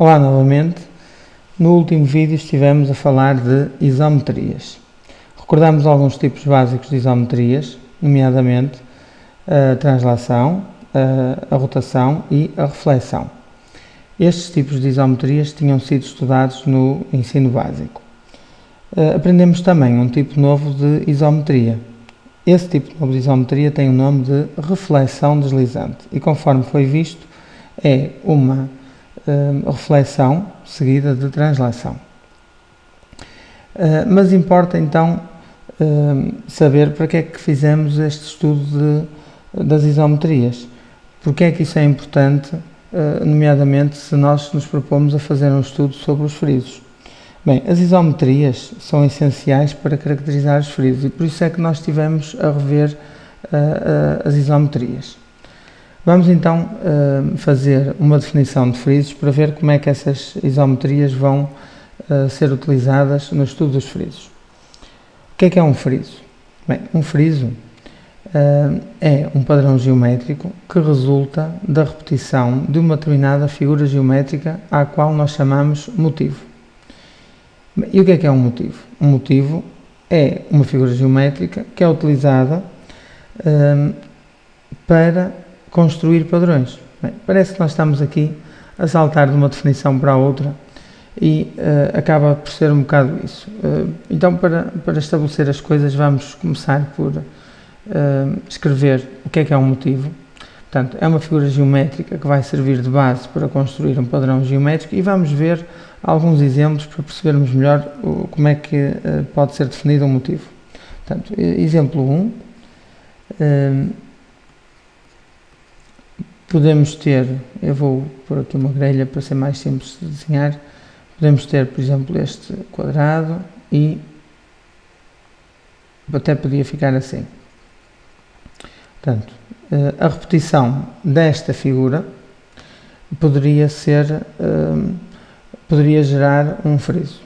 Olá novamente. No último vídeo estivemos a falar de isometrias. Recordamos alguns tipos básicos de isometrias, nomeadamente a translação, a rotação e a reflexão. Estes tipos de isometrias tinham sido estudados no ensino básico. Aprendemos também um tipo novo de isometria. Esse tipo novo de isometria tem o nome de reflexão deslizante e, conforme foi visto, é uma reflexão seguida de translação. Mas importa então saber para que é que fizemos este estudo das isometrias. Porque é que isso é importante, nomeadamente se nós nos propomos a fazer um estudo sobre os frisos. Bem, as isometrias são essenciais para caracterizar os frisos e por isso é que nós estivemos a rever as isometrias. Vamos então fazer uma definição de frisos para ver como é que essas isometrias vão ser utilizadas no estudo dos frisos. O que é um friso? Bem, um friso é um padrão geométrico que resulta da repetição de uma determinada figura geométrica à qual nós chamamos motivo. E o que é um motivo? Um motivo é uma figura geométrica que é utilizada para construir padrões. Bem, parece que nós estamos aqui a saltar de uma definição para a outra e acaba por ser um bocado isso. Então, para estabelecer as coisas, vamos começar por escrever o que é um motivo. Portanto, é uma figura geométrica que vai servir de base para construir um padrão geométrico e vamos ver alguns exemplos para percebermos melhor como é que pode ser definido um motivo. Portanto, exemplo 1. Podemos ter, eu vou pôr aqui uma grelha para ser mais simples de desenhar, podemos ter, por exemplo, este quadrado e até podia ficar assim. Portanto, a repetição desta figura poderia gerar um friso,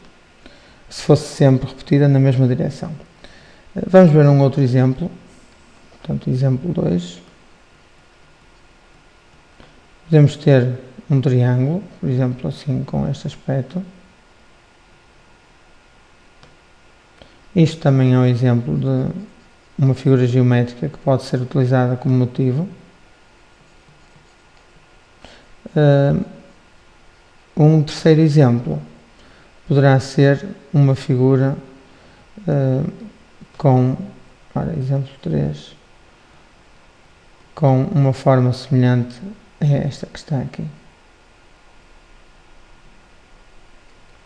se fosse sempre repetida na mesma direção. Vamos ver um outro exemplo, portanto, exemplo 2. Podemos ter um triângulo, por exemplo, assim, com este aspecto. Isto também é um exemplo de uma figura geométrica que pode ser utilizada como motivo. Um terceiro exemplo poderá ser uma figura exemplo 3, com uma forma semelhante é esta que está aqui,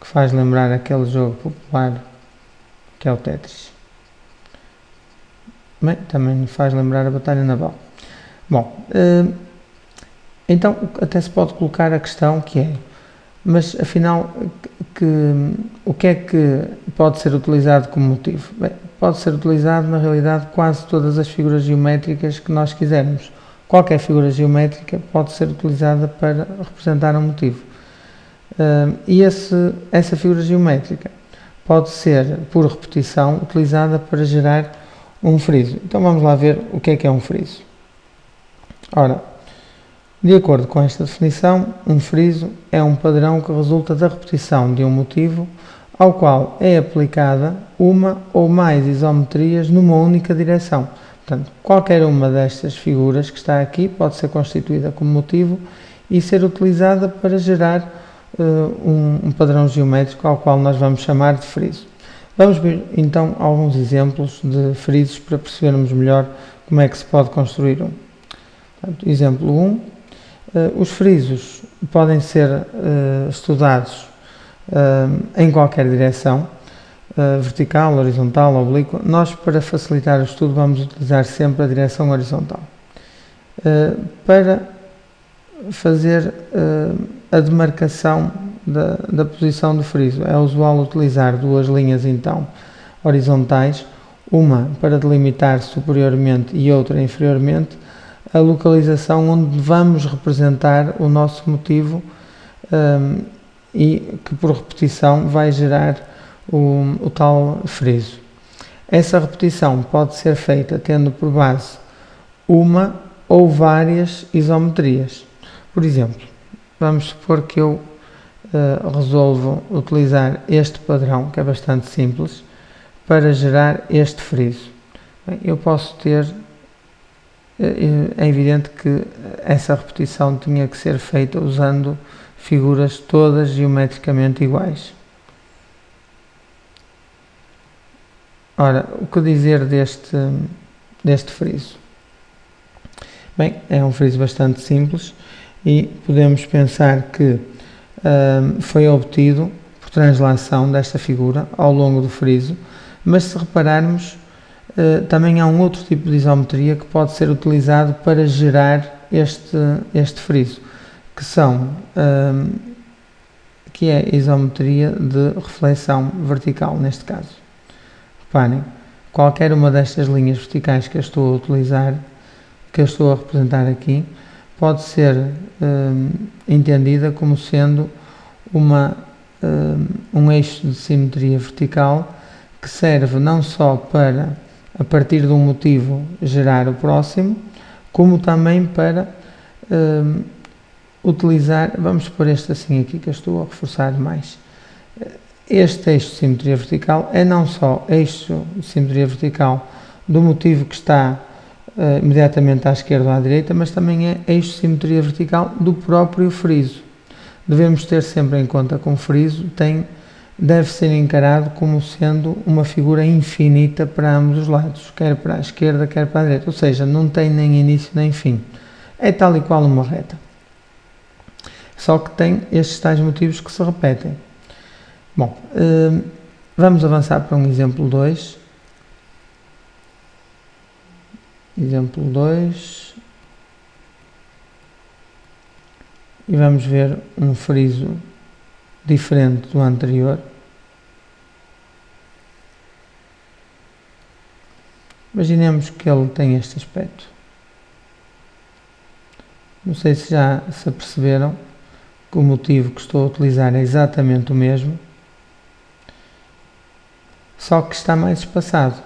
que faz lembrar aquele jogo popular que é o Tetris. Bem, também me faz lembrar a Batalha Naval. Bom, então até se pode colocar a questão que é, mas afinal o que é que pode ser utilizado como motivo? Bem, pode ser utilizado na realidade quase todas as figuras geométricas que nós quisermos. Qualquer figura geométrica pode ser utilizada para representar um motivo. E essa figura geométrica pode ser, por repetição, utilizada para gerar um friso. Então vamos lá ver o que é um friso. Ora, de acordo com esta definição, um friso é um padrão que resulta da repetição de um motivo ao qual é aplicada uma ou mais isometrias numa única direção. Portanto, qualquer uma destas figuras que está aqui pode ser constituída como motivo e ser utilizada para gerar um padrão geométrico ao qual nós vamos chamar de friso. Vamos ver então alguns exemplos de frisos para percebermos melhor como é que se pode construir um. Portanto, exemplo 1. Os frisos podem ser estudados em qualquer direção, vertical, horizontal, oblíqua. Nós, para facilitar o estudo, vamos utilizar sempre a direção horizontal. Para fazer a demarcação da posição do friso, é usual utilizar duas linhas, então, horizontais, uma para delimitar superiormente e outra inferiormente, a localização onde vamos representar o nosso motivo e que, por repetição, vai gerar o tal friso. Essa repetição pode ser feita tendo por base uma ou várias isometrias. Por exemplo, vamos supor que eu resolvo utilizar este padrão, que é bastante simples, para gerar este friso. Bem, eu posso ter, é evidente que essa repetição tinha que ser feita usando figuras todas geometricamente iguais. Ora, o que dizer deste friso? Bem, é um friso bastante simples e podemos pensar que foi obtido por translação desta figura ao longo do friso, mas se repararmos, também há um outro tipo de isometria que pode ser utilizado para gerar este friso, que é a isometria de reflexão vertical, neste caso. Reparem, qualquer uma destas linhas verticais que eu estou a utilizar, que eu estou a representar aqui, pode ser entendida como sendo um eixo de simetria vertical que serve não só para, a partir de um motivo, gerar o próximo, como também para utilizar, vamos pôr este assim aqui que eu estou a reforçar mais. Este eixo de simetria vertical é não só eixo de simetria vertical do motivo que está imediatamente à esquerda ou à direita, mas também é eixo de simetria vertical do próprio friso. Devemos ter sempre em conta que um friso deve ser encarado como sendo uma figura infinita para ambos os lados, quer para a esquerda, quer para a direita, ou seja, não tem nem início nem fim. É tal e qual uma reta. Só que tem estes tais motivos que se repetem. Bom, vamos avançar para um exemplo 2. Exemplo 2. E vamos ver um friso diferente do anterior. Imaginemos que ele tem este aspecto. Não sei se já se aperceberam que o motivo que estou a utilizar é exatamente o mesmo, só que está mais espaçado.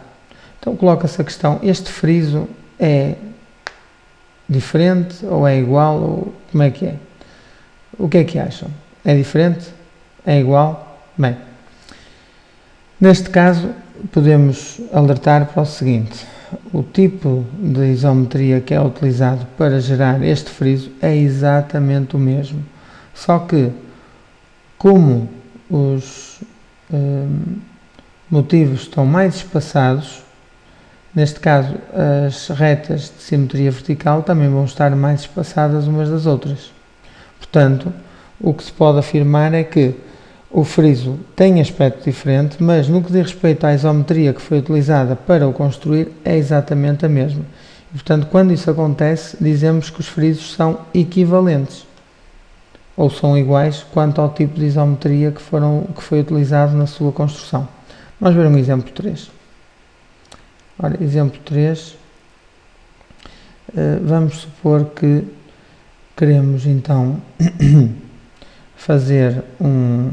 Então coloca-se a questão, este friso é diferente ou é igual, ou como é que é? O que é que acham? É diferente? É igual? Bem, neste caso podemos alertar para o seguinte: o tipo de isometria que é utilizado para gerar este friso é exatamente o mesmo, só que como os motivos estão mais espaçados, neste caso as retas de simetria vertical também vão estar mais espaçadas umas das outras. Portanto, o que se pode afirmar é que o friso tem aspecto diferente, mas no que diz respeito à isometria que foi utilizada para o construir, é exatamente a mesma. E, portanto, quando isso acontece, dizemos que os frisos são equivalentes, ou são iguais quanto ao tipo de isometria que foi utilizado na sua construção. Vamos ver um exemplo 3. Ora, exemplo 3, vamos supor que queremos então fazer um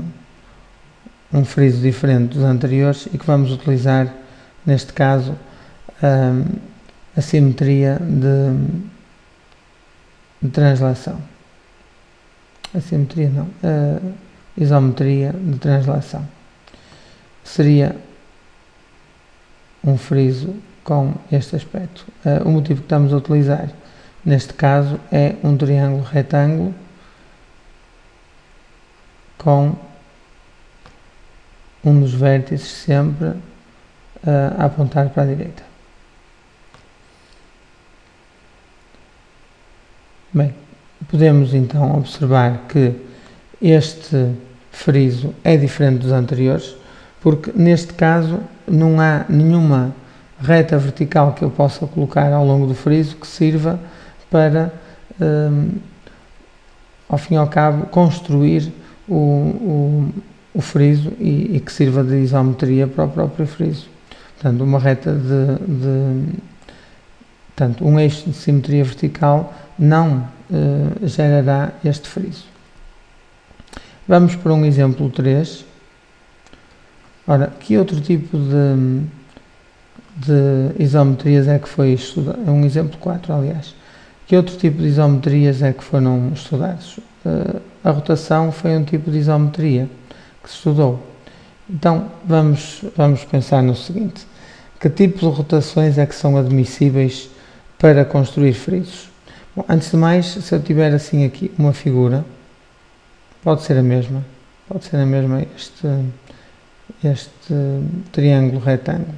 friso diferente dos anteriores e que vamos utilizar, neste caso, a simetria de translação. A simetria não, a isometria de translação. Seria um friso com este aspecto. O motivo que estamos a utilizar, neste caso, é um triângulo retângulo com um dos vértices sempre a apontar para a direita. Bem, podemos então observar que este friso é diferente dos anteriores, porque neste caso não há nenhuma reta vertical que eu possa colocar ao longo do friso que sirva para, ao fim e ao cabo, construir o friso e que sirva de isometria para o próprio friso. Portanto, uma reta portanto, um eixo de simetria vertical não gerará este friso. Vamos para um exemplo 3. Ora, que outro tipo de isometrias é que foi estudado? É um exemplo 4, aliás. Que outro tipo de isometrias é que foram estudados? a rotação foi um tipo de isometria que se estudou. Então, vamos pensar no seguinte: que tipo de rotações é que são admissíveis para construir frisos? Bom, antes de mais, se eu tiver assim aqui uma figura, pode ser a mesma este triângulo retângulo.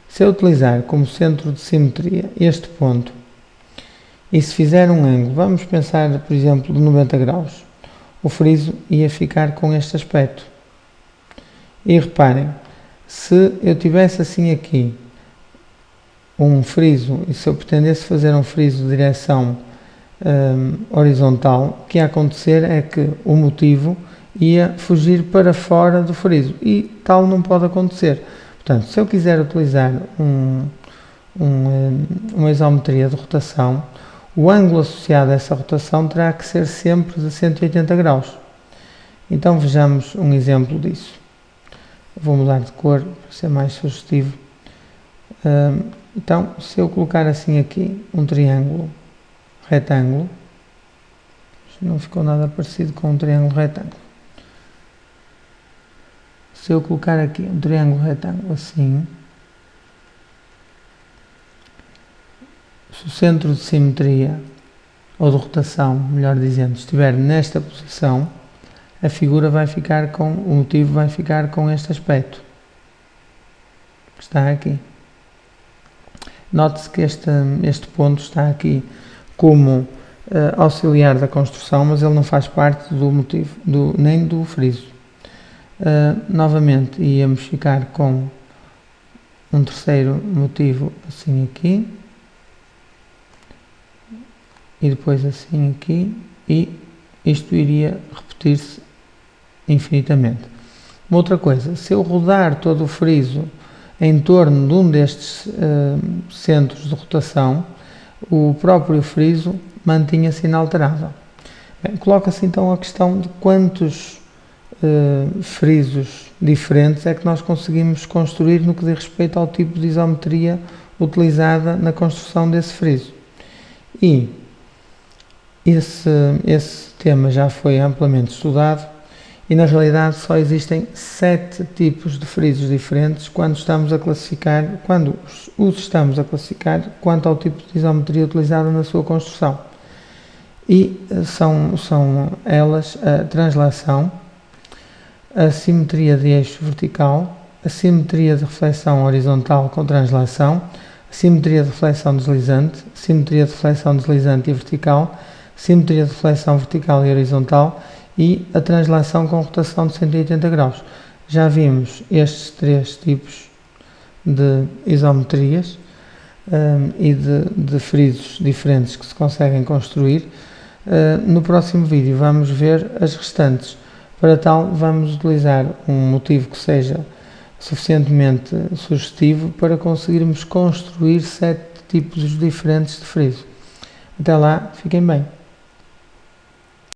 Se eu utilizar como centro de simetria este ponto, e se fizer um ângulo, vamos pensar, por exemplo, de 90 graus, o friso ia ficar com este aspecto. E reparem, se eu tivesse assim aqui um friso, e se eu pretendesse fazer um friso de direção horizontal, o que ia acontecer é que o motivo ia fugir para fora do friso, e tal não pode acontecer. Portanto, se eu quiser utilizar uma isometria de rotação, o ângulo associado a essa rotação terá que ser sempre de 180 graus. Então vejamos um exemplo disso. Vou mudar de cor para ser mais sugestivo. Então, se eu colocar assim aqui um triângulo retângulo, não ficou nada parecido com um triângulo retângulo. Se eu colocar aqui um triângulo retângulo assim, se o centro de simetria, ou de rotação, melhor dizendo, estiver nesta posição, a figura vai ficar com, o motivo vai ficar com este aspecto, que está aqui. Note-se que este ponto está aqui como auxiliar da construção, mas ele não faz parte do motivo, nem do friso. Novamente íamos ficar com um terceiro motivo assim aqui, e depois assim aqui, e isto iria repetir-se infinitamente. Uma outra coisa, se eu rodar todo o friso em torno de um destes centros de rotação, o próprio friso mantinha-se inalterável. Bem, coloca-se então a questão de quantos frisos diferentes é que nós conseguimos construir no que diz respeito ao tipo de isometria utilizada na construção desse friso. E esse tema já foi amplamente estudado, e na realidade só existem 7 tipos de frisos diferentes quando os estamos a classificar quanto ao tipo de isometria utilizada na sua construção. E são elas a translação, a simetria de eixo vertical, a simetria de reflexão horizontal com translação, a simetria de reflexão deslizante, a simetria de reflexão deslizante e vertical, a simetria de reflexão vertical e horizontal, e a translação com rotação de 180 graus. Já vimos estes 3 tipos de isometrias e de frisos diferentes que se conseguem construir. No próximo vídeo vamos ver as restantes. Para tal, vamos utilizar um motivo que seja suficientemente sugestivo para conseguirmos construir 7 tipos diferentes de friso. Até lá, fiquem bem.